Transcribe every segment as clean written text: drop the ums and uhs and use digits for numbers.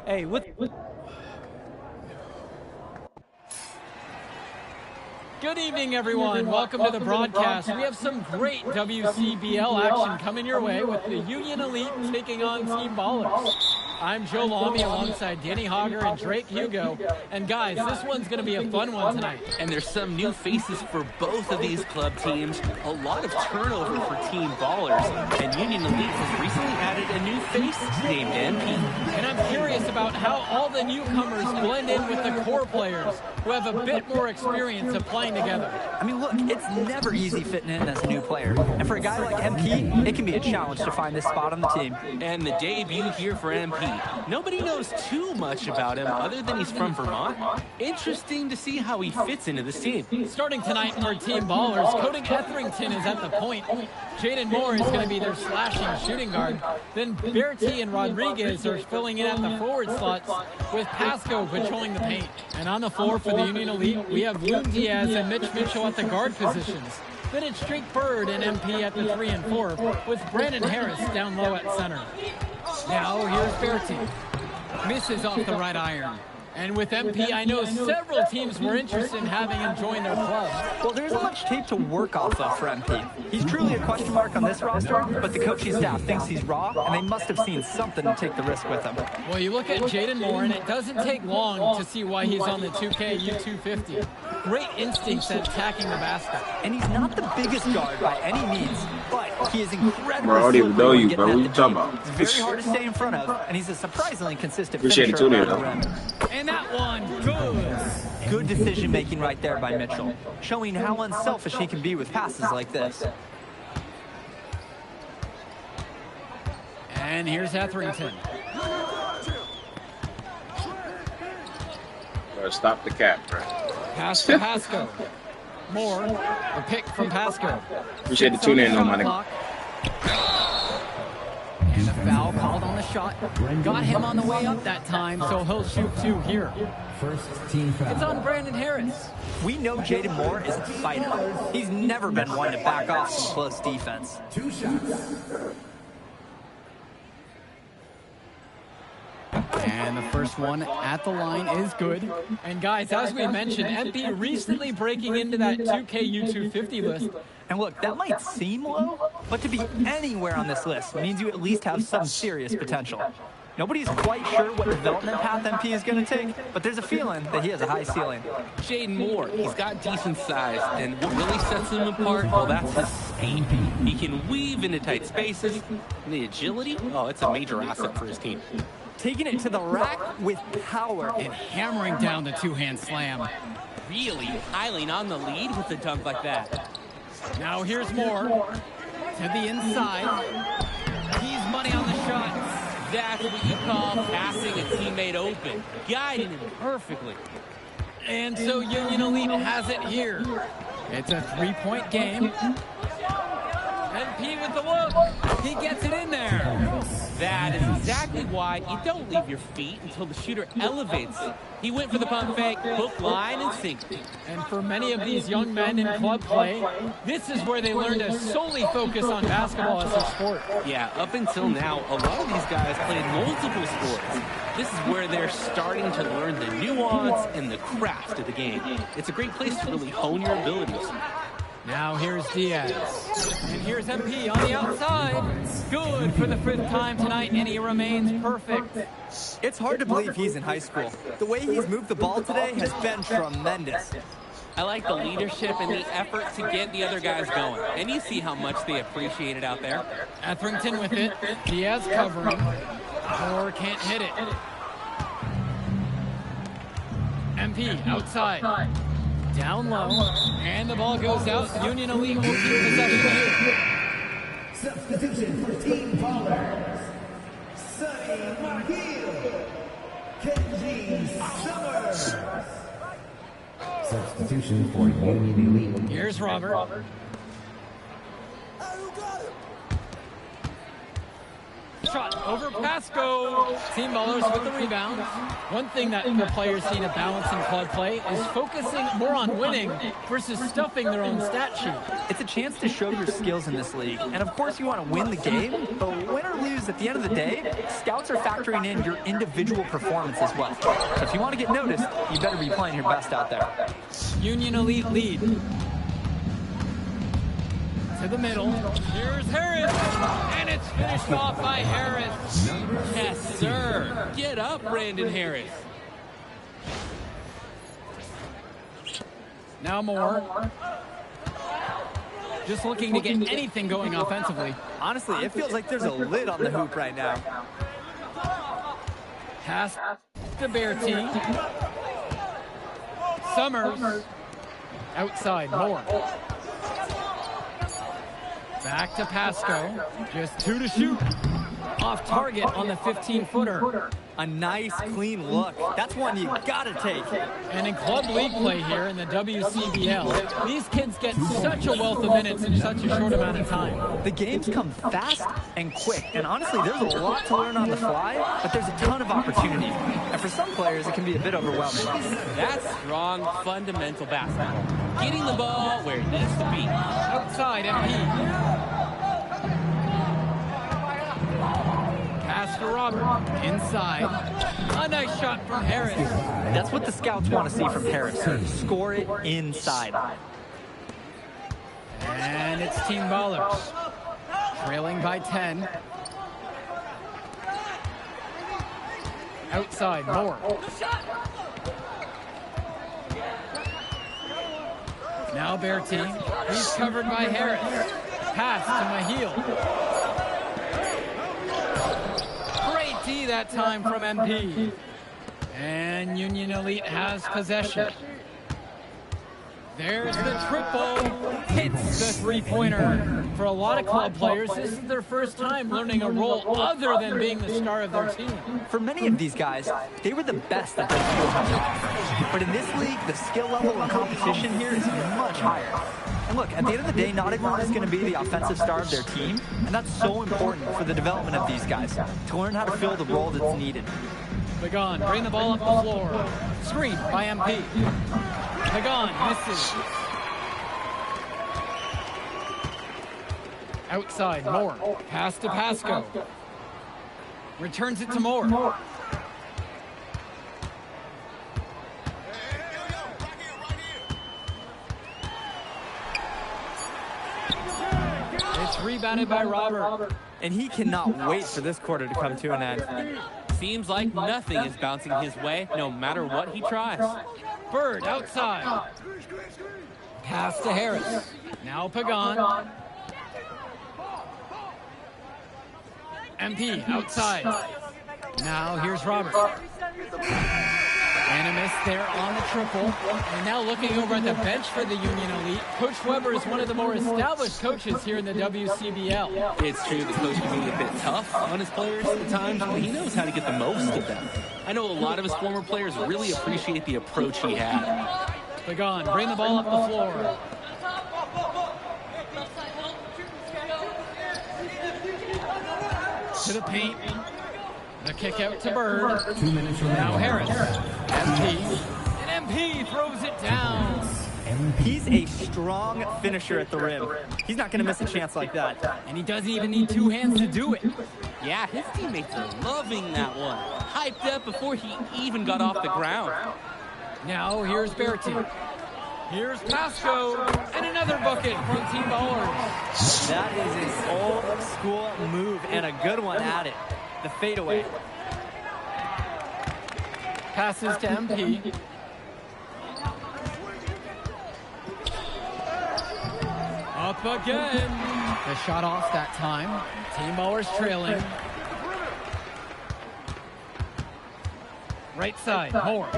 Hey, Good evening, everyone. Welcome to the broadcast. We have some great WCBL action coming your way with the Union Elite taking on Team Ballers. I'm Joe Lamy alongside Danny Hogger and Drake Hugo. And guys, this one's going to be a fun one tonight. And there's some new faces for both of these club teams. A lot of turnover for Team Ballers. And Union Elite has recently added a new face named NP. And I'm curious about how all the newcomers blend in with the core players who have a bit more experience of playing together. I mean, look, it's never easy fitting in as a new player. And for a guy like MP, it can be a challenge to find this spot on the team. And the debut here for MP. Nobody knows too much about him other than he's from Vermont. Interesting to see how he fits into this team. Starting tonight for Team Ballers, Cody Etherington is at the point. Jaden Moore is going to be their slashing shooting guard. Then Bertie and Rodriguez are filling in at the forward slots with Pasco patrolling the paint. And on the floor for the Union Elite, we have Loon Diaz and Mitch Mitchell at the guard positions. Then it's Drake Bird and MP at the 3 and 4 with Brandon Harris down low at center. Now here's Bertie. Misses off the right iron. And with MP, I know several teams were interested in having him join their club. Well, there isn't much tape to work off of for MP. He's truly a question mark on this roster, but the coaching staff thinks he's raw, and they must have seen something to take the risk with him. Well, you look at Jaden Moore, and it doesn't take long to see why he's on the 2K U250. Great instincts at attacking the basket. And he's not the biggest guard by any means, but he is incredibly Bro, I don't even know you, bro. What you talking about? about? He's very hard to stay in front of, and he's a surprisingly consistent Appreciate it, finisher too, around the rim. And that one, good. Good decision-making right there by Mitchell, showing how unselfish he can be with passes like this. And here's Etherington. Stop the cap, bro. Pass to Pasco. Moore, the pick from Pasco. Appreciate the tune in, though, my nigga. And a foul called on the shot. Got him on the way up that time, so he'll shoot 2 here. First team foul. It's on Brandon Harris. We know Jaden Moore is a fighter. He's never been one to back off some close defense. 2 shots. And the first one at the line is good. And guys, as we mentioned, MP recently breaking into that 2K U250 list. And look, that might seem low, but to be anywhere on this list means you at least have some serious potential. Nobody's quite sure what development path MP is going to take, but there's a feeling that he has a high ceiling. Jaden Moore, he's got decent size, and what really sets him apart, well, that's his speed. He can weave into tight spaces, and the agility, oh, it's a major asset for his team. Taking it to the rack with power. And hammering down the 2-hand slam. Really piling on the lead with a dunk like that. Now here's Moore to the inside. He's money on the shot. That's what you call passing a teammate open, guiding him perfectly. And so Union Elite has it here. It's a 3-point game. MP with the look. He gets it in there. That is exactly why you don't leave your feet until the shooter elevates. He went for the pump fake, hook, line, and sinker. And for many of these young men in club play, this is where they learn to solely focus on basketball as a sport. Yeah, up until now, a lot of these guys played multiple sports. This is where they're starting to learn the nuance and the craft of the game. It's a great place to really hone your abilities. Now here's Diaz. And here's MP on the outside. Good for the 5th time tonight, and he remains perfect. It's hard to believe he's in high school. The way he's moved the ball today has been tremendous. I like the leadership and the effort to get the other guys going. And you see how much they appreciate it out there. Etherington with it. Diaz covering. Moore can't hit it. MP outside. Down low, and the ball goes out. Union Elite will keep possession here. Substitution for Team Ballers. Sonny McGill. Kenji Summers. Substitution for Union Elite. Here's Robert. Shot over Pasco. Team ballers with the rebound. One thing that the players need to balance in club play is focusing more on winning versus stuffing their own stat sheet. It's a chance to show your skills in this league. And of course you want to win the game, but win or lose, at the end of the day, scouts are factoring in your individual performance as well. So if you want to get noticed, you better be playing your best out there. Union Elite lead. To the middle. Here's Harris. And it's finished off by Harris. Yes, sir. Get up, Brandon Harris. Now Moore. Just looking to get anything going offensively. Honestly, it feels like there's a lid on the hoop right now. Pass to Bertie. Summers. Outside, Moore. Back to Pasco. Just 2 to shoot. Off target on the 15-footer. A nice, clean look. That's one you gotta take. And in club league play here in the WCBL, these kids get such a wealth of minutes in such a short amount of time. The games come fast and quick, and honestly, there's a lot to learn on the fly, but there's a ton of opportunity. And for some players, it can be a bit overwhelming. That's strong, fundamental basketball. Getting the ball where it needs to be. Outside, MP. Pass to Robert. Inside. A nice shot from Harris. That's what the scouts want to see from Harris. Score it inside. And it's Team Ballers. Trailing by 10. Outside, Moore. Now Bertie. He's covered by Harris. Pass to Mahil. Great D that time from MP. And Union Elite has possession. There's the triple. Hits the three-pointer. For a lot of club players, this is their first time learning a role other than being the star of their team. For many of these guys, they were the best that their school had to offer. But in this league, the skill level and competition here is much higher. And look, at the end of the day, not everyone is going to be the offensive star of their team, and that's so important for the development of these guys, to learn how to fill the role that's needed. Pagan, bring the ball up the floor. Screen by MP. Pagan misses. Outside, Moore. Pass to Pasco. Returns it to Moore. It's rebounded by Robert. And he cannot wait for this quarter to come to an end. Seems like nothing is bouncing his way, no matter what he tries. Bird outside. Pass to Harris. Now Pagan. MP outside. Now here's Robert. And a miss there on the triple. And now looking over at the bench for the Union Elite, Coach Weber is one of the more established coaches here in the WCBL. It's true the coach can be a bit tough on his players at times, but he knows how to get the most of them. I know a lot of his former players really appreciate the approach he had. Pagan, bring the ball up the floor. To the paint. The kick out to Bird. 2 minutes remaining. Now Harris. MP. And MP throws it down. He's a strong finisher at the rim. He's not going to miss a chance like that. And he doesn't even need two hands to do it. Yeah, his teammates are loving that one. Hyped up before he even got off the ground. Now here's Bertie. Here's Pasco. And another bucket from Team Ballers. That is an old school move and a good one at it. The fadeaway. Passes to MP. Up again. The shot off that time. Team Ballers trailing. Right side, Moore.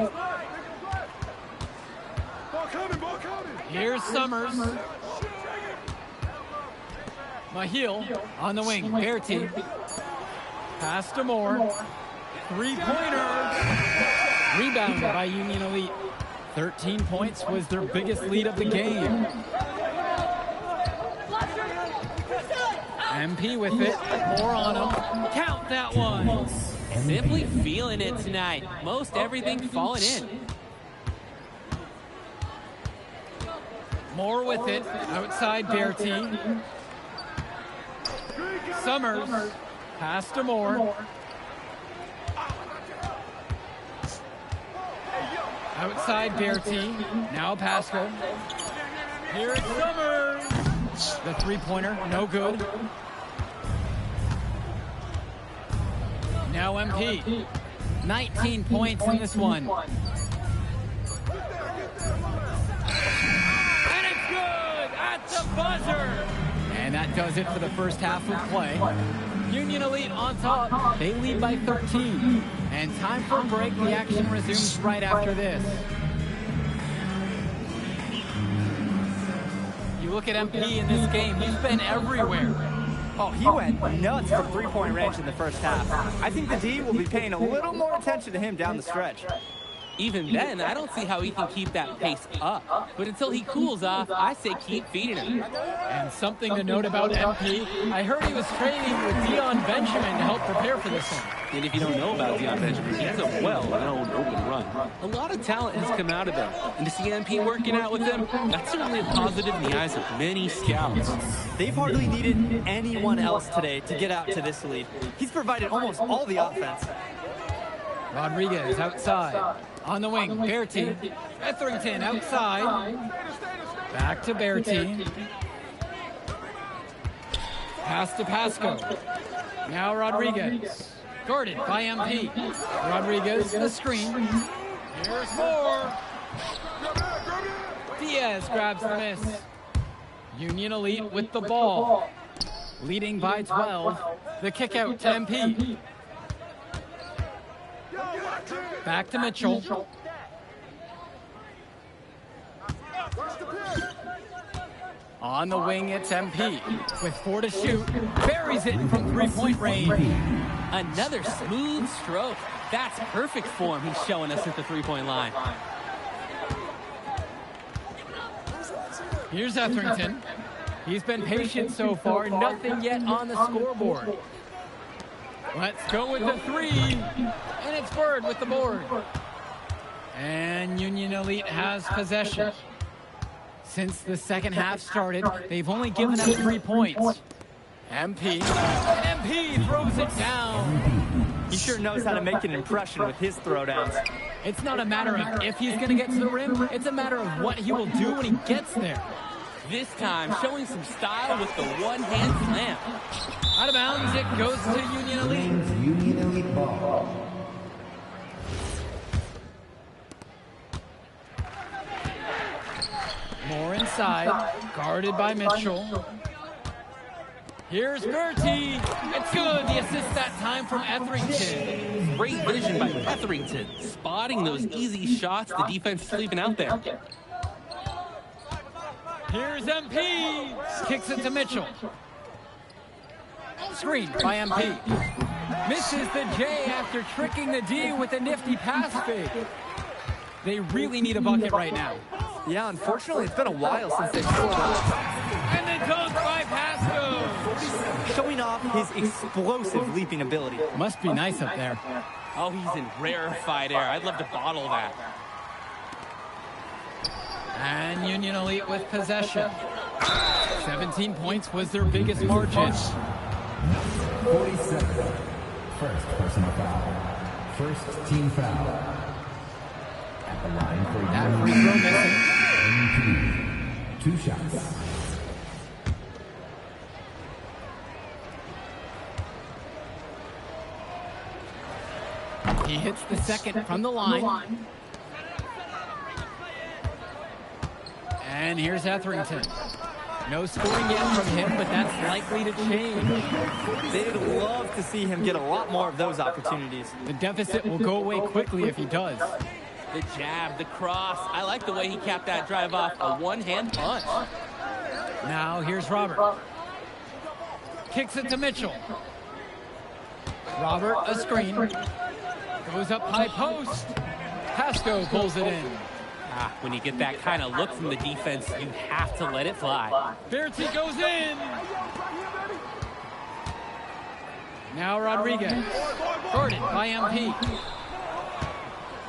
Here's Summers. Mahil on the wing. Bertie. Pass to Moore. Three-pointer. Rebounded by Union Elite. 13 points was their biggest lead of the game. MP with it. More on him. Count that one. Simply feeling it tonight. Most everything falling in. More with it. Outside Bertie. Summers. Pass to Moore. Outside Bertie. Now Pascal. Here's Summers. The three-pointer, no good. Now MP. 19 points in this one. And it's good at the buzzer. And that does it for the first half of play. Union Elite on top. They lead by 13. And time for a break. The action resumes right after this. You look at MP in this game, he's been everywhere. Oh, he went nuts from three-point range in the first half. I think the D will be paying a little more attention to him down the stretch. Even then, I don't see how he can keep that pace up. But until he cools off, I say keep feeding him. And something to note about MP, I heard he was training with Dion Benjamin to help prepare for this one. And if you don't know about Dion Benjamin, he has a well-known open run. A lot of talent has come out of there. And to see MP working out with them, that's certainly a positive in the eyes of many scouts. They've hardly needed anyone else today to get out to this lead. He's provided almost all the offense. Rodriguez outside. On the wing, Bertie. Etherington outside. Back to Bertie. Pass to Pasco. Now Rodriguez. Guarded by MP. Rodriguez, the screen. Here's Moore. Diaz grabs the miss. Union Elite with the ball. Leading by 12. The kick out to MP. Back to Mitchell. On the wing, it's MP. With 4 to shoot. Buries it from three-point range. Another smooth stroke. That's perfect form he's showing us at the three-point line. Here's Etherington. He's been patient so far. Nothing yet on the scoreboard. Let's go with the three. And it's Bird with the board. And Union Elite has possession. Since the second half started, they've only given up 3 points. MP throws it down. He sure knows how to make an impression with his throwdowns. It's not a matter of if he's going to get to the rim. It's a matter of what he will do when he gets there. This time, showing some style with the one-hand slam. Out of bounds, it goes to Union Elite. Union Elite ball. More inside, guarded by Mitchell. Here's Bertie. It's good. The assist that time from Etherington. Great vision by Etherington, spotting those easy shots the defense is leaving out there. Here's MP. Kicks it to Mitchell. Screen by MP. Misses the J after tricking the D with a nifty pass fake. They really need a bucket right now. Yeah, unfortunately, it's been a while since they've scored. And the dunk by Pasco. Showing off his explosive leaping ability. Must be nice up there. Oh, he's in rarefied air. I'd love to bottle that. And Union Elite with possession. 17 points was their biggest margin. 47. First personal foul. First team foul. At the line for That free throw missing. 2 shots. He hits the second from the line. And here's Etherington. No scoring yet from him, but that's likely to change. They'd love to see him get a lot more of those opportunities. The deficit will go away quickly if he does. The jab, the cross. I like the way he capped that drive off. A one-hand punch. Now here's Robert. Kicks it to Mitchell. Robert, a screen. Goes up high post. Pasco pulls it in. When you get that kind of look from the defense, you have to let it fly. Bertie goes in. Now Rodriguez. Guarded by MP.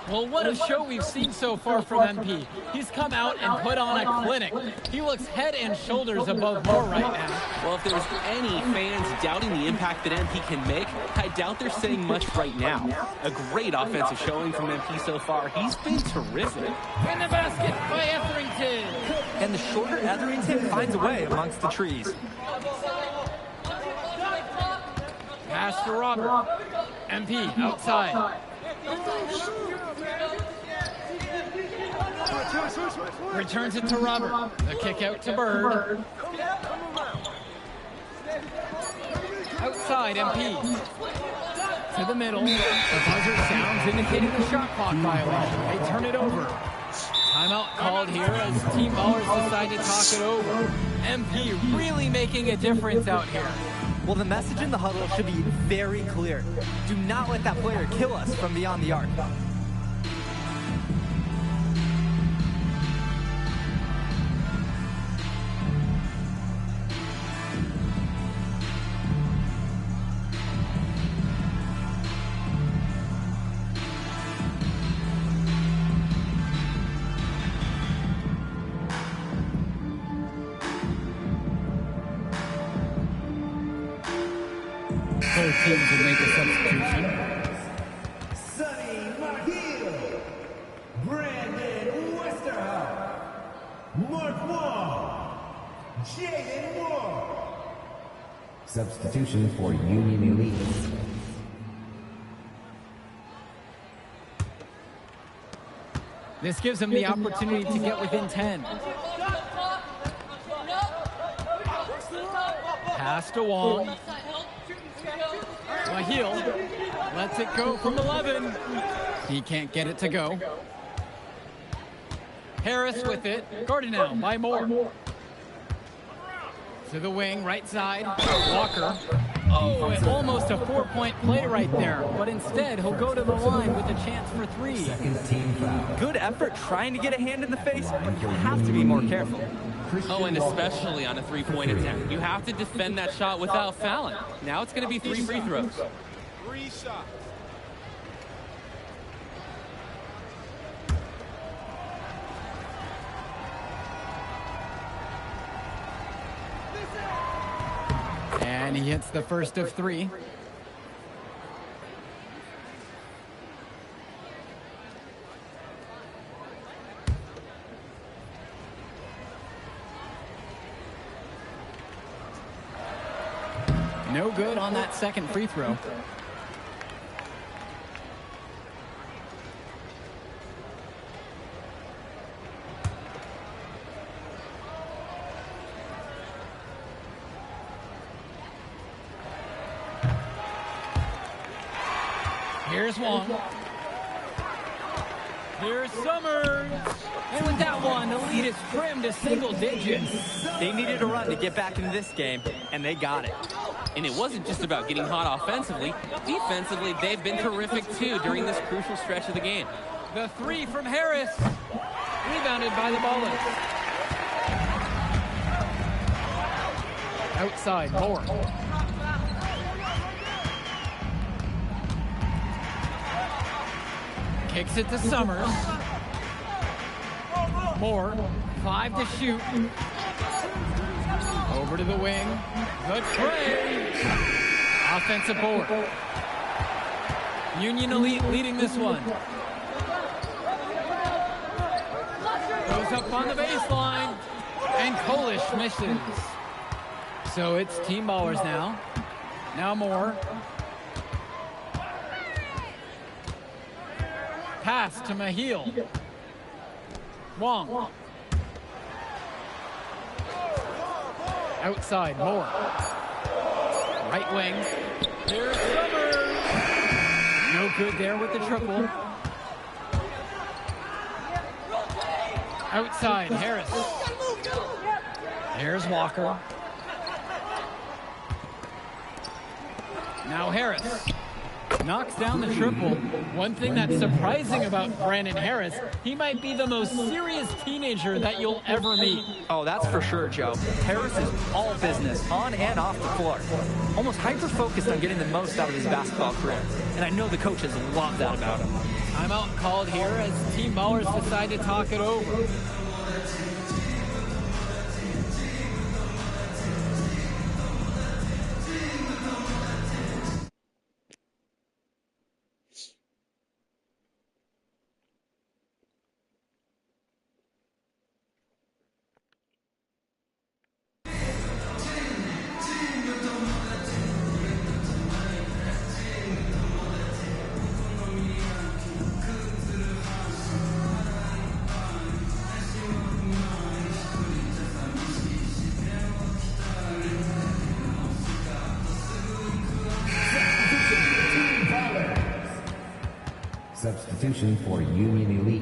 Well, what a show we've seen so far from MP. He's come out and put on a clinic. He looks head and shoulders above Moore right now. Well, if there's any fans doubting the impact that MP can make, I doubt they're saying much right now. A great offensive showing from MP so far. He's been terrific. In the basket by Etherington. And the shorter Etherington finds a way amongst the trees. Pass to Robert. MP outside. Returns it to Robert. The kick out to Bird. Outside MP. To the middle. The buzzer sounds indicating the shot clock violation. They turn it over. Timeout called here as Team Ballers decide to talk it over. MP really making a difference out here. Well, the message in the huddle should be very clear. Do not let that player kill us from beyond the arc. Both teams will make a substitution. Sonny McGill, Brandon Westerhout, Mark Wong, Jaden Moore. Substitution for Union Elite. This gives them the opportunity to get within 10. Pass to Wong. Mahil lets it go from 11. He can't get it to go. Harris with it. Guarded now by Moore. To the wing, right side. Walker. Oh, almost a 4-point play right there. But instead, he'll go to the line with a chance for 3. Second team foul. Good effort trying to get a hand in the face, but you have to be more careful. Oh, and especially on a three-point attempt. You have to defend that shot without fouling. Now it's going to be 3 free throws. 3 shots. And he hits the first of 3. No good on that second free throw. Here's Wong. Here's Summers. And with that one, the lead is trimmed to single digits. They needed a run to get back into this game, and they got it. And it wasn't just about getting hot offensively. Defensively, they've been terrific too during this crucial stretch of the game. The 3 from Harris. Rebounded by the Ballers. Outside, Moore. Kicks it to Summers. Moore, 5 to shoot. Over to the wing. Good play. Offensive board. Union Elite leading this one. Goes up on the baseline. And Kolish misses. So it's Team Ballers now. Now Moore. Pass to Mahil. Wong. Outside, Moore. Right wing. Here's Summers. No good there with the triple. Outside, Harris. Here's Walker. Now Harris. knocks down the triple. One thing that's surprising about Brandon Harris, he might be the most serious teenager that you'll ever meet. Oh, that's for sure, Joe. Harris is all business, on and off the floor. Almost hyper-focused on getting the most out of his basketball career. And I know the coaches love that about him. Timeout called here as Team Ballers decide to talk it over. Substitution for Union Elite.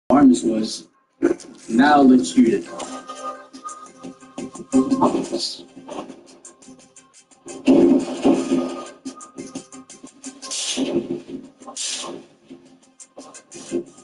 Arms was, now let's shoot it.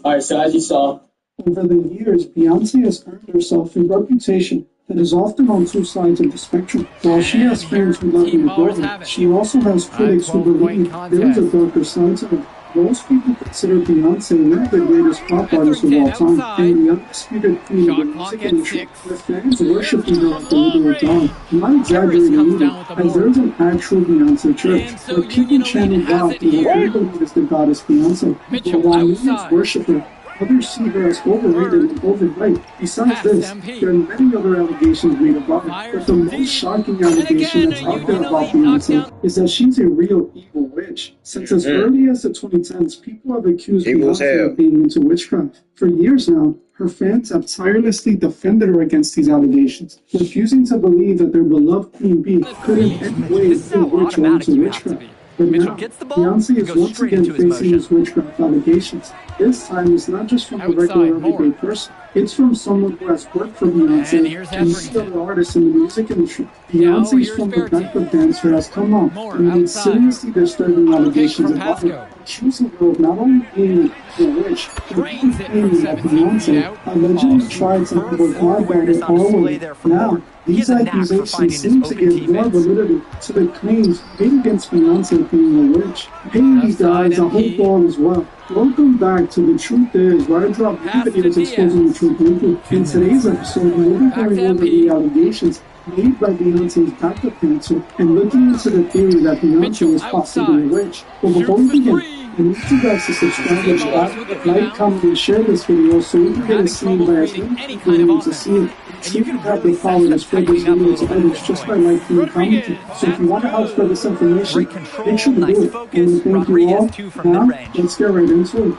Alright, so as you saw, over the years, Beyonce has earned herself a reputation that is often on two sides of the spectrum. While she has fans who love and adore her, she also has critics who believe there is a darker side to her. Most people consider Beyonce one of the greatest pop artists of all time, and the undisputed queen of the music industry. Her fans worship her like the literal god. I'm not exaggerating either, as there is an actual Beyonce church, where people chant God and what they believe is the goddess Beyonce. But while millions worship her, others see her as overrated and overhyped. Besides this, there are many other allegations made about her, but the most shocking allegation that's out there about Beyonce is that she's a real evil witch. Since as early as the 2010s, people have accused Beyonce of being into witchcraft. For years now, her fans have tirelessly defended her against these allegations, refusing to believe that their beloved Queen Bee could in any way be a witch or into witchcraft. But Mitchell now, gets the ball Beyonce and is goes once straight again into his facing motion. his witchcraft allegations. This time, it's not just from a regular Outside, everyday Moore. person. It's from someone who has worked for And Beyonce here's and many Etherington. other artists in the music industry. Now Beyonce's here's former Bertie. backup dancer has come out Moore and made outside. seriously disturbing allegations from about her, Pasco. accusing her of not only being a witch, but Drains it claiming from that 17 feet Beyonce out. allegedly tried to Superb work forward hard by awareness her on display already. there from Now, Moore. He these has a knack for accusations finding his seem to open give more teammates. validity to the claims made against Beyonce being a witch. Hey, you guys, I hope all is well. Welcome back to The Truth Is, where I drop Pass to videos exposing the Diaz. truth lately. In today's episode, we'll be Back to going over MP. the allegations made by Beyonce's backup dancer and looking into the theory that Beyonce Mitchell is possibly a outside. witch. But before we Shoots for begin, three. I need you guys to subscribe and like, comment, and share this video so we can get it Having seen trouble by as creating many any people kind of who need to offense. see it. And you can have really the power to sense spread them this tightening up a video to little bit at others this just by point. liking and commenting. So if you want to help spread this information, Great control, make sure to nice do it. focus. And thank you Rodriguez, all. too, from Now, mid-range. let's get right into it.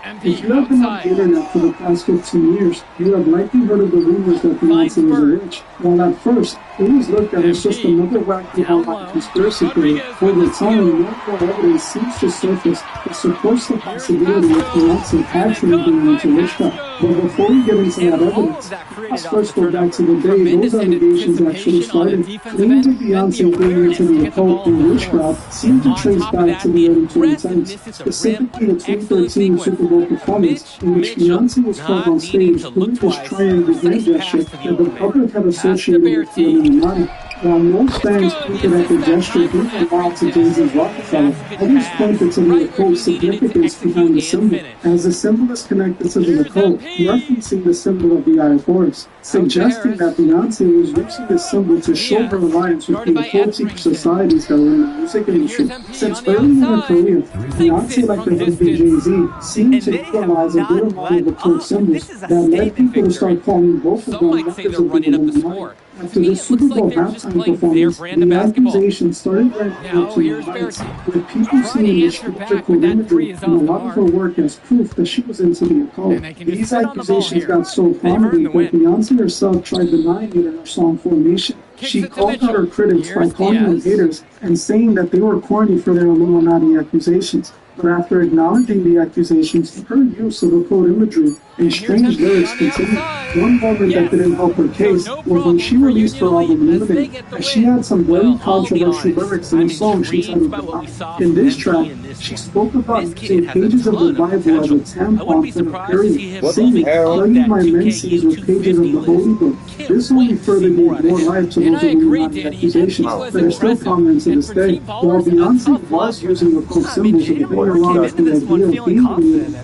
MP If you have been on the outside. internet for the past 15 years, you have likely heard of the rumors that Beyonce is a witch. While at first, it was looked at as just another wacky online conspiracy theory, over time, more and more evidence seems to surface that supports the possibility of Beyonce actually being into witchcraft. But before we get into that evidence, let's first go back to the day those allegations actually started. Claims of Beyonce being into the occult and witchcraft seem to trace back to the early 2010s, specifically the 2013 Super Bowl performance in which Beyonce was caught on stage doing this triangle hand gesture that the public had associated with the Illuminati. While most fans tweeted at the gesture being a nod to Jay-Z's Rockefeller, others pointed to the occult significance behind the symbol, as the symbol is connected to the occult, referencing the symbol of the Eye of Horus, suggesting that Beyonce was using this symbol to show her alliance with the occult-seeking societies that were in the music industry. Since early in her career, Beyonce, like the husband Jay-Z, seemed to utilize a good amount of occult symbols that led people to start calling both of them members of the Illuminati. After the Super Bowl halftime performance, the accusations started ramping up to new heights, with people seeing the astrological imagery and a lot of her work as proof that she was into the occult. These accusations got so prominent that Beyonce herself tried denying it in her song Formation. She called out her critics by calling them haters and saying that they were corny for their Illuminati accusations. But after acknowledging the accusations, her use of occult imagery and strange lyrics continued. One moment that didn't help her case was when she released her album Limited, as she had some very controversial lyrics in the song she titled Divine. In this track, she spoke about using pages of the Bible as a tampon for the period, saying, "Plugging my menses with pages of the Holy Book." This only further gave more life to those Illuminati accusations that are still prominent to this day. While Beyonce was using occult symbols to bring around the idea of being a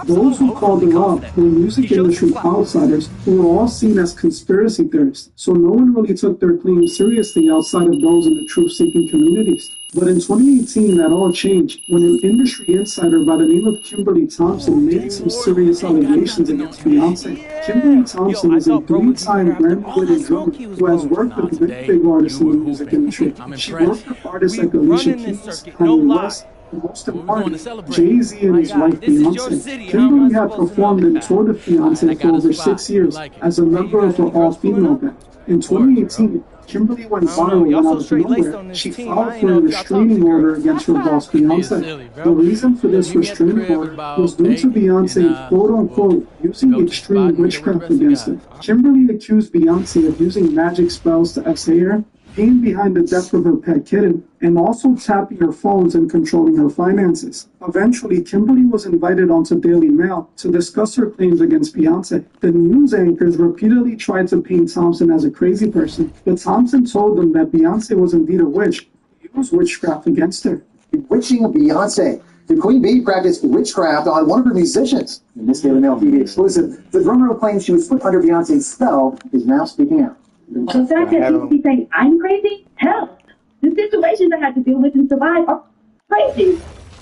those who called her out were music industry outsiders who were all seen as conspiracy theorists, so no one really took their claims seriously outside of those in the truth-seeking communities. But in 2018, that all changed when an industry insider by the name of Kimberly Thompson made some serious allegations against Beyonce. Kimberly Thompson is a three-time Grammy-winning drummer who has worked with many big artists in the music industry. She worked with artists like Alicia Keys, Kanye West, and most important, Jay-Z and his wife Beyonce. Kimberly had performed and toured with Beyonce for over 6 years as a member of her all-female band. In 2018, Kimberly went viral when out of nowhere. She filed for a restraining order against her boss Beyonce. The reason for this restraining order was due to Beyonce, quote-unquote, using extreme witchcraft against her. Kimberly accused Beyonce of using magic spells to essay her, being behind the death of her pet kitten, and also tapping her phones and controlling her finances. Eventually, Kimberly was invited onto Daily Mail to discuss her claims against Beyonce. The news anchors repeatedly tried to paint Thompson as a crazy person, but Thompson told them that Beyonce was indeed a witch, used witchcraft against her. Bewitching of Beyonce. The Queen Bee practiced witchcraft on one of her musicians. In this Daily Mail TV exclusive, the drummer who claims she was put under Beyonce's spell is now speaking out. The fact that people be saying I'm crazy, hell, the situations I had to deal with and survive are crazy.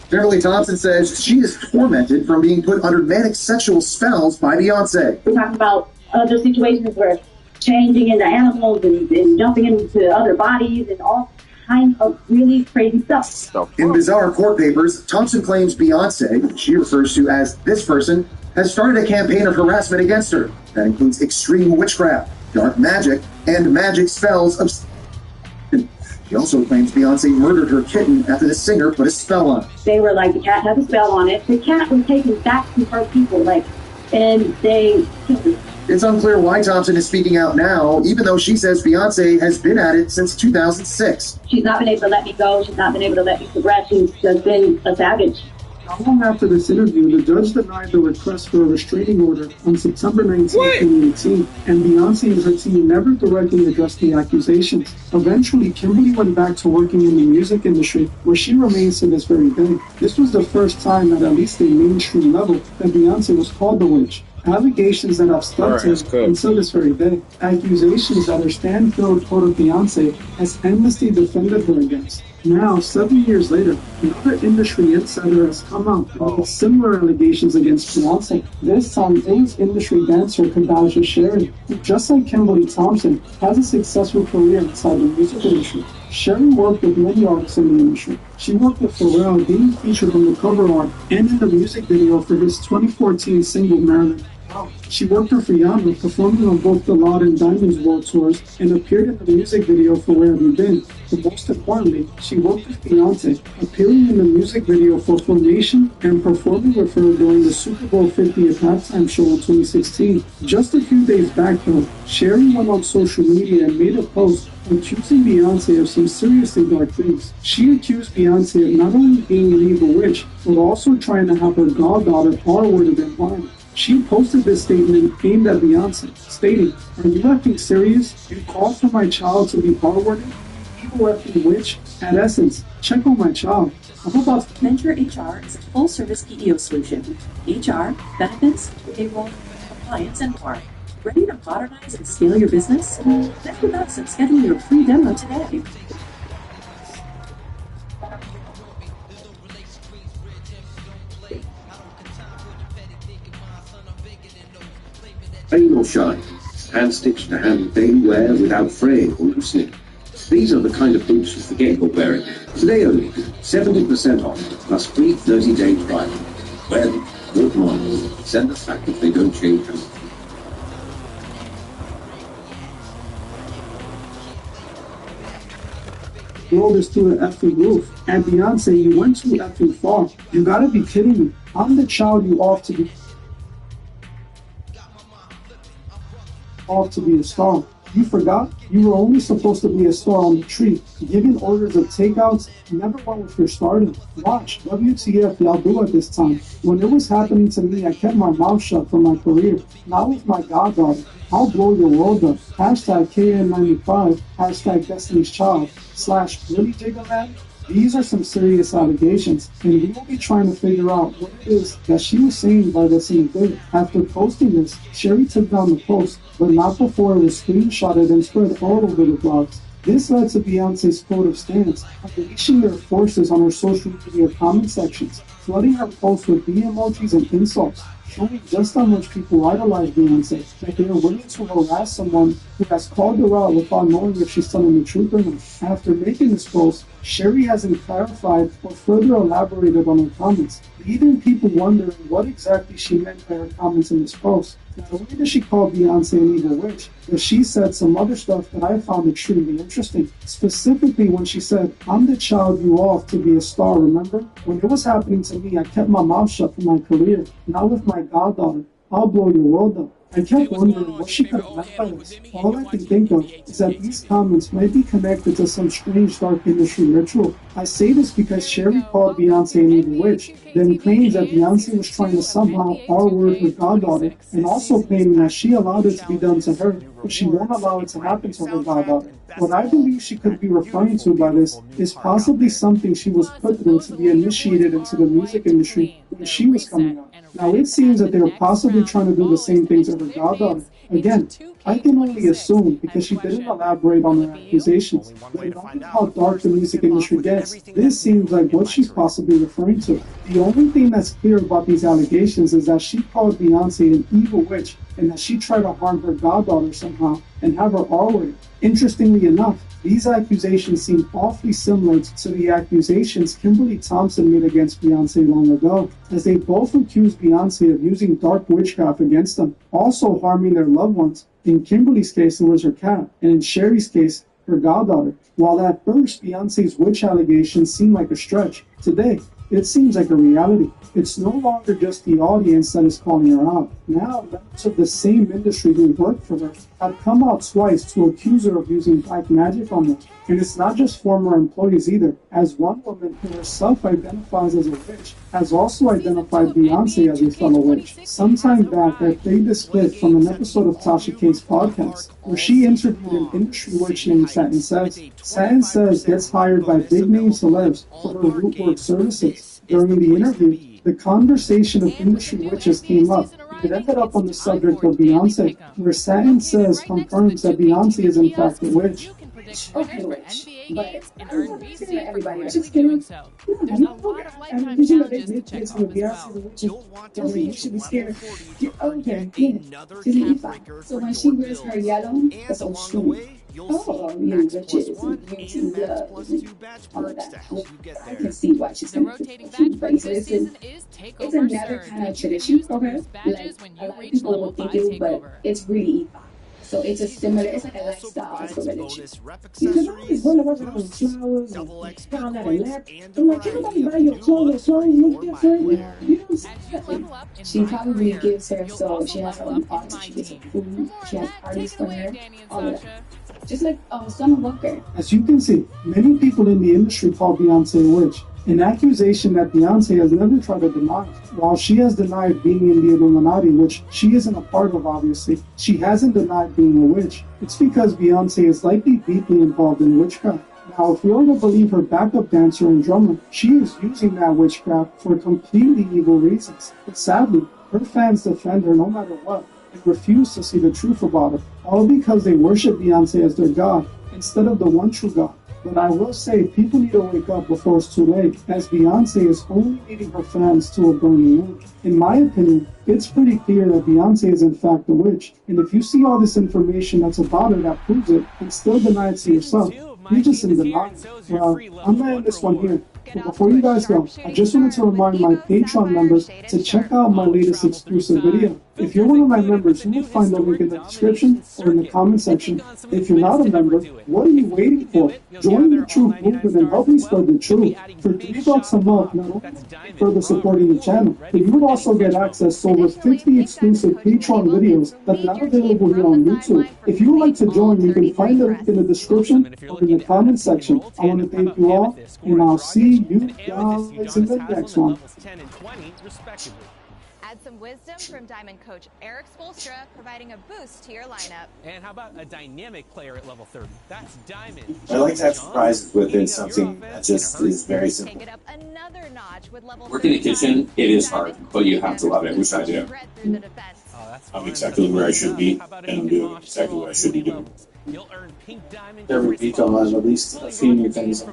Kimberly Thompson says she is tormented from being put under manic sexual spells by Beyonce. We're talking about other situations where changing into animals and jumping into other bodies and all kinds of really crazy stuff. In bizarre court papers, Thompson claims Beyonce, she refers to as this person, has started a campaign of harassment against her. That includes extreme witchcraft, dark magic, and magic spells of She also claims Beyonce murdered her kitten after the singer put a spell on it. They were like, the cat had a spell on it. The cat was taken back to her people, and they killed it. It's unclear why Thompson is speaking out now, even though she says Beyonce has been at it since 2006. She's not been able to let me go. She's not been able to let me progress. She's just been a savage. Not long after this interview, the judge denied the request for a restraining order on September 19, 2018, and Beyonce and her team never directly addressed the accusations. Eventually, Kimberly went back to working in the music industry, where she remains to this very day. This was the first time at least a mainstream level that Beyonce was called the witch. Allegations that have stuck to her until this very day. Accusations that her Stanfield quote of Beyonce has endlessly defended her against. Now, 7 years later, another industry insider has come out and made similar allegations against Beyonce. This time, it was industry dancer Kadaja Sherry, who, just like Kimberly Thompson, has a successful career inside the music industry. Sherry worked with many artists in the industry. She worked with Pharrell, being featured on the cover art and in the music video for his 2014 single Marilyn. She worked with Rihanna, performing on both the Loud and Diamonds World Tours, and appeared in the music video for Where Have You Been. But most importantly, she worked with Beyonce, appearing in the music video for Formation and performing with her during the Super Bowl 50th halftime show in 2016. Just a few days back though, Sherry went on social media and made a post accusing Beyonce of some seriously dark things. She accused Beyonce of not only being an evil witch, but also trying to have her goddaughter R-worded in violence. She posted this statement aimed at Beyonce, stating, "Are you effing serious? You called for my child to be R-worded? Evil effing witch? At essence, check on my child." I'm about to... Venture HR is a full-service PEO solution. HR, benefits, payroll, compliance, and more. Ready to modernize and scale your business? Connect with us and schedule your free demo today. Rain or shine, hand-stitched to hand daily wear without fraying or loosening. These are the kind of boots you forget you're wearing. Today only, 70% off, plus free 30-day trial. Wear them, walk them on, send us back if they don't change them. Blow this to the effing roof. And Beyonce, you went too effing far. You gotta be kidding me. I'm the child you ought to be. To be a star. You forgot? You were only supposed to be a star on the tree. Giving orders of takeouts never went with your stardom. Watch, WTF y'all do at this time. When it was happening to me, I kept my mouth shut for my career. Now with my goddaughter, I'll blow your world up. Hashtag KN95, hashtag Destiny's Child, / really Jigga Man? These are some serious allegations, and we will be trying to figure out what it is that she was saying by this in the day. After posting this, Sherry took down the post, but not before it was screenshotted and spread all over the blogs. This led to Beyonce's quote of stance, unleashing their forces on her social media comment sections, flooding her posts with B emojis and insults, showing just how much people idolize Beyonce, that they are willing to harass someone who has called her out without knowing if she's telling the truth or not. After making this post, Sherry hasn't clarified or further elaborated on her comments, leaving people wondering what exactly she meant by her comments in this post. Not only did she call Beyonce an evil witch, but she said some other stuff that I found extremely interesting. Specifically when she said, "I'm the child you off to be a star, remember? When it was happening to me, I kept my mouth shut for my career. Now with my goddaughter, I'll blow your world up." I kept wondering what she could have meant by this. All I can think of is that these comments might be connected to some strange dark industry ritual. I say this because Sherry called Beyonce an evil witch, then claims that Beyonce was trying to somehow R-word her goddaughter, and also claiming that she allowed it to be done to her, but she won't allow it to happen to her goddaughter. What I believe she could be referring to by this is possibly something she was put through to be initiated into the music industry when she was coming up. Now it seems that they were possibly trying to do the same thing to her goddaughter. Again, I can only assume because she didn't elaborate on her accusations. But knowing how dark the music industry gets, this seems like what she's possibly referring to. The only thing that's clear about these allegations is that she called Beyonce an evil witch and that she tried to harm her goddaughter somehow and have her R-worded. Interestingly enough, these accusations seem awfully similar to the accusations Kimberly Thompson made against Beyonce long ago, as they both accused Beyonce of using dark witchcraft against them, also harming their loved ones. In Kimberly's case, it was her cat, and in Sherry's case, her goddaughter. While at first Beyonce's witch allegations seemed like a stretch, today it seems like a reality. It's no longer just the audience that is calling her out. Now, members of the same industry who work for her have come out twice to accuse her of using black magic on them. And it's not just former employees either, as one woman who herself identifies as a witch has also identified Beyonce as a fellow witch. Sometime back, I played this clip from an episode of Tasha K's podcast, where she interviewed an industry witch named Satin Says. Satin Says gets hired by big-name celebs for her root work services. During the interview, the conversation of industry witches came up. It ended up on the subject of Beyonce, where Satin Says confirms that Beyonce is in fact a witch. Okay, witch, but I'm not saying that everybody else is doing so. There's a lot of lifetime challenges to check off as well. You should be scared. Okay, yeah. She's an E5. So when she wears her yellow, that's so strong. Oh, you witches and beauty love all of that. I can see why she's going to do but it's another kind of tradition. Okay. Like, a lot of people will think it, but it's really E5. So it's a similar, it's like a lifestyle as a religion. Because I always wonder what's around with flowers and how that and that. I'm like, can nobody buy your clothes or clothes look different? You know what I'm saying? She probably gives her, so she has her own parties, she gets her food, she has parties for her, all of that. Just like Summer Walker. As you can see, many people in the industry call Beyonce a witch, an accusation that Beyonce has never tried to deny. While she has denied being in the Illuminati, which she isn't a part of obviously, she hasn't denied being a witch. It's because Beyonce is likely deeply involved in witchcraft. Now, if we are to believe her backup dancer and drummer, she is using that witchcraft for completely evil reasons. But sadly, her fans defend her no matter what, and refuse to see the truth about her, all because they worship Beyonce as their god, instead of the one true God. But I will say, people need to wake up before it's too late, as Beyonce is only leading her fans to a burning end. In my opinion, it's pretty clear that Beyonce is in fact a witch, and if you see all this information that's about her that proves it, and still deny it to yourself, you're just in denial. Well, I'm gonna end this one here. But before you guys go, I just wanted to remind my Patreon members to check out my latest exclusive video. If you're one of my members, you will find the link in the description or in the comment section. If you're not a member, what are you waiting for? Join the truth movement and help me spread the truth. For $3 a month, not only further supporting the channel, but you will also get access to over 50 exclusive Patreon videos that are not available here on YouTube. If you would like to join, you can find the link in the description or in the comment section. I want to thank you all, and I'll see you guys in the next one. Add some wisdom from Diamond coach Eric Spoelstra, providing a boost to your lineup. And how about a dynamic player at level 30? That's Diamond. I like to have surprises within something that just is very simple. Take it up another notch with level Working in the kitchen, it is hard, but you have to love it, which I do. I'm exactly where I should be, and I'm doing exactly what I should be doing. Every week on at least a few new things.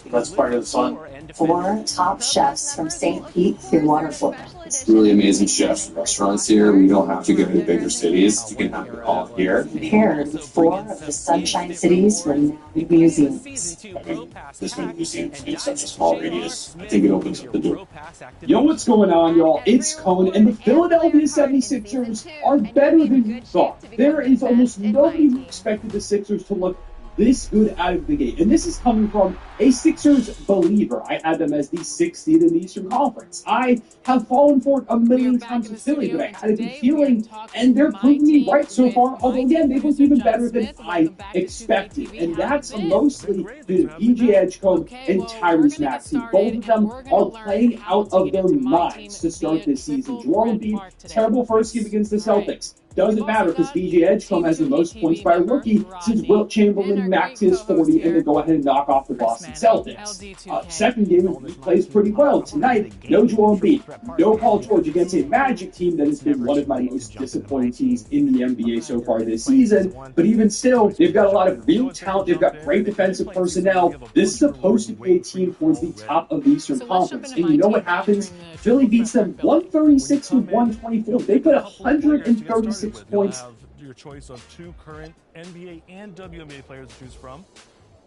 That's part of the fun. 4 top chefs from St. Pete through Waterford. It's really amazing chefs restaurants here. We don't have to go to bigger cities. You can have it all here. Paired with 4 of the Sunshine City's renowned museums. Having this many museums in such a small radius, I think it opens up the door. Yo, what's going on, y'all? It's Cone, and the Philadelphia 76ers are better than you thought. There is almost nobody who expected the Sixers to look this good out of the gate. And this is coming from a Sixers believer. I had them as the 6th seed in the Eastern Conference. I have fallen for it a million times with Philly, but I had a good feeling, and they're proving me right so far. Although, again, they look even better than I expected. And that's mostly due to PJ Edgecombe and Tyrese Maxey. Both of them are playing out of their minds to start this season. Joel Embiid, terrible first game against the Celtics. Doesn't matter because BJ Edgecombe has the most points by a rookie since Wilt Chamberlain maxed his 40 and then go ahead and knock off the Boston Celtics. Second game, he plays pretty well. Tonight, no Joel Embiid, no Paul George against a Magic team that has been one of my most disappointing teams in the NBA so far this season. But even still, they've got a lot of real talent. They've got great defensive personnel. This is supposed to be a team towards the top of the Eastern Conference. And you know what happens? Philly beats them 136 to 124. They put 136 points. Your choice of 2 current NBA and WNBA players to choose from,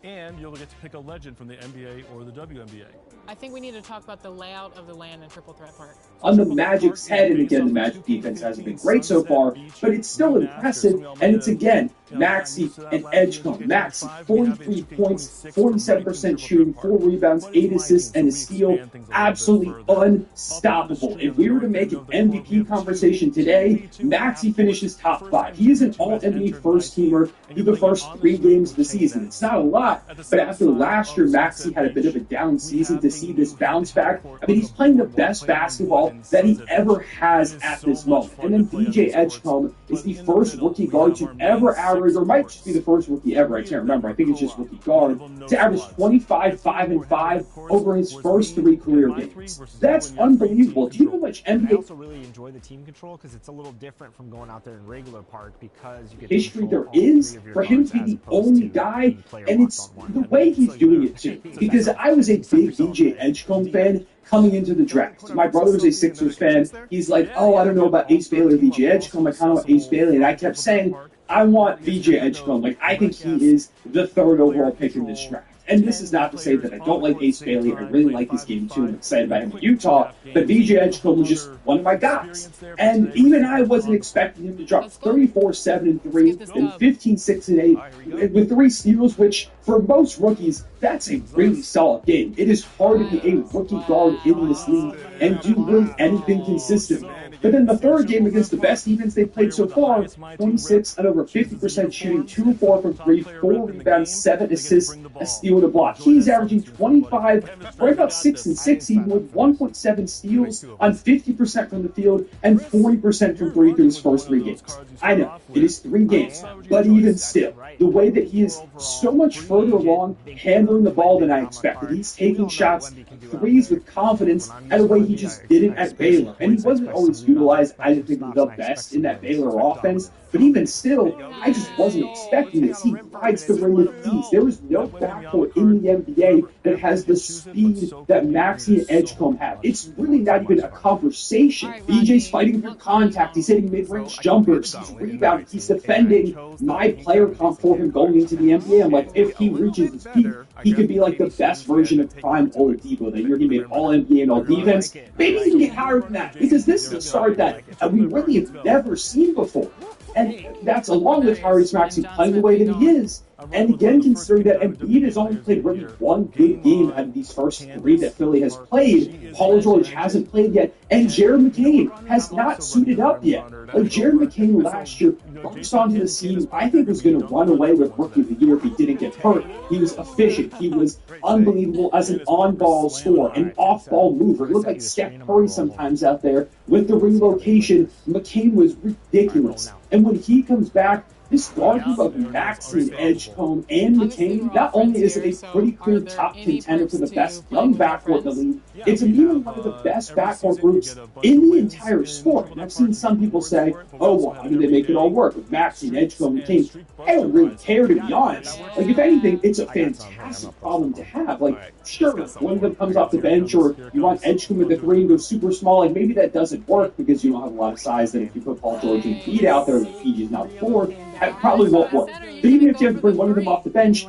and you'll get to pick a legend from the NBA or the WNBA. I think we need to talk about the layout of the land in Triple Threat Park. On the Magic's head, and again, the Magic defense hasn't been great so far, but it's still impressive, and it's, again, Maxey and Edgecombe. Maxey, 43 points, 47% shooting, 4 rebounds, 8 assists, and a steal. Absolutely unstoppable. If we were to make an MVP conversation today, Maxey finishes top 5. He is an all-NBA first-teamer through the first 3 games of the season. It's not a lot, but after last year, Maxey had a bit of a down season. To see this bounce back, I mean, he's playing the best basketball that he ever has at this moment. And then DJ Edgecombe is the first rookie guard to ever average, or might just be the first rookie ever, I can't remember, I think it's just rookie guard, to average 25, 5, and 5 over his first 3 career games. That's unbelievable. Do you know how much NBA... I also really enjoy the team control because it's a little different from going out there in regular park because you get history there is for him to be the only guy, and it's the way he's doing it too. Because I was a big DJ Edgecombe fan coming into the draft. My brother was a Sixers fan. He's like, oh, I don't know about Ace Bailey or VJ Edgecombe. I kind of want Ace Bailey. And I kept saying, I want VJ Edgecombe. Like, I think he is the 3rd overall pick in this draft. And this is not to say that I don't like Ace Bailey. I really like his game too. I'm excited about him in Utah. But VJ Edgecombe was just one of my guys. And even I wasn't expecting him to drop 34, 7, and 3, and 15, 6, and 8 with 3 steals, which for most rookies, that's a really solid game. It is hard to be a rookie guard in this league and do really anything consistent. But then the 3rd game against the best defense they've played so far, 26 and over 50% shooting, 2 of 4 from 3, 4 rebounds, 7 assists, a steal and a block. He's averaging 25, right about 6 and 6, even with 1.7 steals on 50% from the field and 40% from 3 through his first 3 games. I know, it is 3 games, but even still, the way that he is so much further along handling the ball than I expected. He's taking shots, 3s with confidence at a way he just didn't at Baylor. And he wasn't always utilized, I didn't think, the best in that Baylor offense. But even still, I just wasn't expecting this. He glides the ring with ease. There is no backcourt in the NBA that has the speed that Maxey and Edgecombe have. It's really not even a conversation. BJ's fighting through contact. He's hitting mid-range jumpers. He's rebounding. He's defending. My player comp for him going into the NBA, I'm like, if he reaches his peak, he could be like the best version of prime Oladipo, that you're going to be an all-NBA and all-defense. Maybe he can get higher than that, because this is a start that we really have never seen before. And that's along with Tyrese Maxey playing the way that he is. And again, considering that Embiid has only played really 1 good game out of these first 3 that Philly has played, Paul George hasn't played yet, and Jared McCain has not suited up yet. Like, Jared McCain last year burst onto the scene, I think was going to run away with Rookie of the Year if he didn't get hurt. He was efficient. He was unbelievable as an on-ball scorer, an off-ball mover. He looked like Steph Curry sometimes out there. With the relocation, McCain was ridiculous. And when he comes back, this guard group of Maxey, Edgecombe, and McCain, not only is it a pretty clear top contender for the best young backcourt in the league, it's even one of the best backcourt groups in the entire sport. And I've seen some people say, oh, well, how do they make it all work with Maxey, Edgecombe, and McCain? I don't really care, to be honest. Like, if anything, it's a fantastic problem to have. Like, sure, one of them comes off the bench, or you want Edgecombe at the 3 and go super small, like, maybe that doesn't work because you don't have a lot of size. That if you put Paul George and Embiid out there, and PG is now 4, that probably won't work. But even if you have to bring one of them off the bench,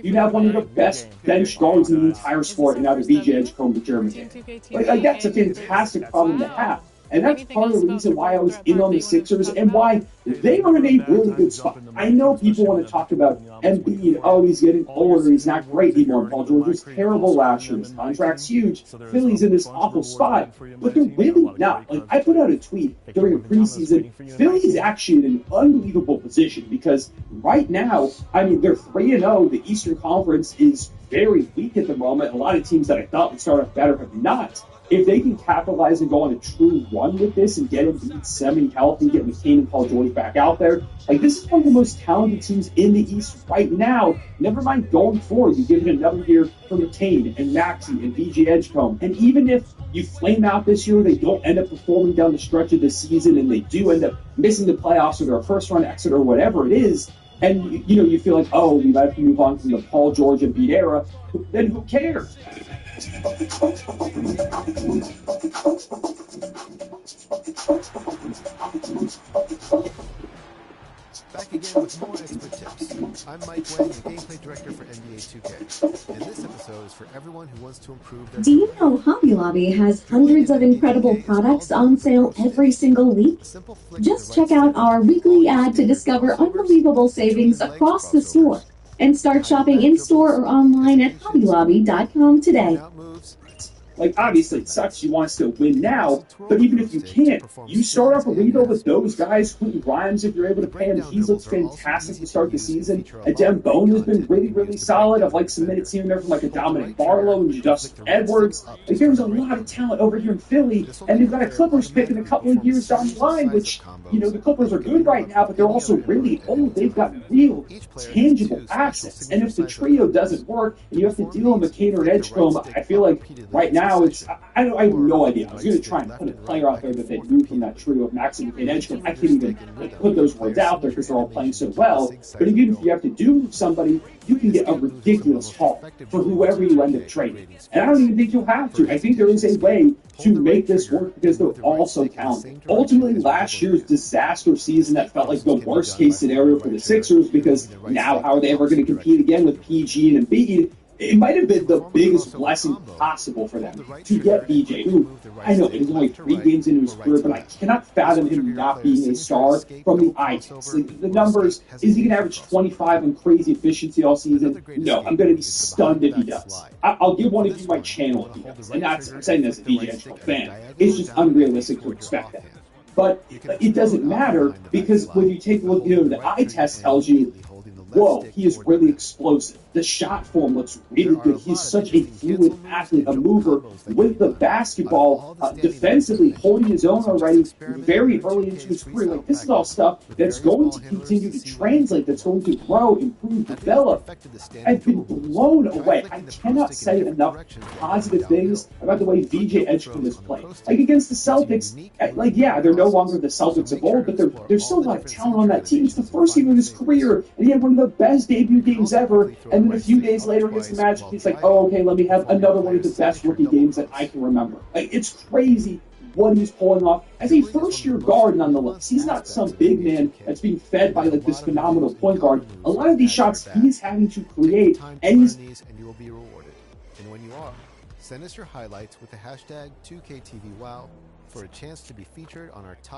you have one of the best bench guards in the entire sport, and either VJ Edgecombe or Jared McCain. Like, that's a fantastic problem to have. And that's part of the reason why I was in on the Sixers and why they are in a really good spot. I know people want to talk about Embiid, oh, he's getting older, he's not great anymore. Paul George was terrible last year, his contract's huge. Philly's in this awful spot, but they're really not. Like, I put out a tweet during a preseason, Philly's actually in an unbelievable position because right now, I mean, they're 3-0. The Eastern Conference is very weak at the moment. A lot of teams that I thought would start off better have not. If they can capitalize and go on a true run with this and get Embiid semi-healthy, get McCain and Paul George back out there, like, this is one of the most talented teams in the East right now. Never mind going forward. You give it another year for McCain and Maxey and VJ Edgecombe. And even if you flame out this year, they don't end up performing down the stretch of the season, and they do end up missing the playoffs or their first-round exit or whatever it is, and you feel like, oh, we might have to move on from the Paul George and Embiid era, then who cares? back again with more expert tips. I'm Mike Wang, the gameplay director for NBA 2K, and this episode is for everyone who wants to improve their Do you know Hobby Lobby has hundreds of incredible products on sale every single week? Just check out our weekly ad to discover unbelievable savings across the store and start shopping in-store or online at hobbylobby.com today. Like, obviously, it sucks you want to still win now, but even if you can't, you start off a rebuild with those guys. Quentin Grimes, if you're able to pay him, he's looked fantastic to start the season. And Dem Bone has been really, really solid. I've liked some minutes here and there from like a Dominic Barlow and Justin Edwards. Like, there's a lot of talent over here in Philly, and they've got a Clippers pick in a couple of years down the line, which, you know, the Clippers are good right now, but they're also really old. They've got real, tangible assets. And if the trio doesn't work, and you have to deal with McCain or Edgecombe, I feel like right now, I have no idea. I was going to try and put a player out there that they'd move from that trio of Max and Edgecombe. I can't even put those words out there because they're all playing so well. But even if you have to do somebody, you can get a ridiculous haul for whoever you end up trading. And I don't even think you'll have to. I think there is a way to make this work because they're all so talented. Ultimately, last year's disaster season that felt like the worst case scenario for the Sixers because now how are they ever going to compete again with PG and Embiid? It might have been the biggest blessing possible for them to get BJ, who I know it was only 3 games into his career, but I cannot fathom him not being a star from the eye test. Like, the numbers, is he going to average 25 on crazy efficiency all season? No, I'm going to be stunned if he does. I'll give one of you my channel if he does. And I'm saying this as a BJ fan. It's just unrealistic to expect that. But it doesn't matter because when you take a look, you know, the eye test tells you, whoa, he is really explosive. The shot form looks really good. He's such a fluid athlete, a mover with the basketball, defensively holding his own already very early into his career. Like, this is all stuff that's going to continue to translate, that's going to grow, improve, develop. I've been blown away. I cannot say enough positive things about the way VJ Edgecombe has played. Like, against the Celtics, like, yeah, they're no longer the Celtics of old, but there's still a lot of talent on that team. It's the first game of his career, and he had one of the best debut games ever, and then a few days later against the Magic, he's like, oh, okay, let me have another one of the best rookie games that I can remember. Like, it's crazy what he's pulling off as a first-year guard, nonetheless. He's not some big man that's being fed by like this phenomenal point guard. A lot of these shots he's having to create, and he's... And you will be rewarded. And when you are, send us your highlights with the hashtag 2KTVWow for a chance to be featured on our top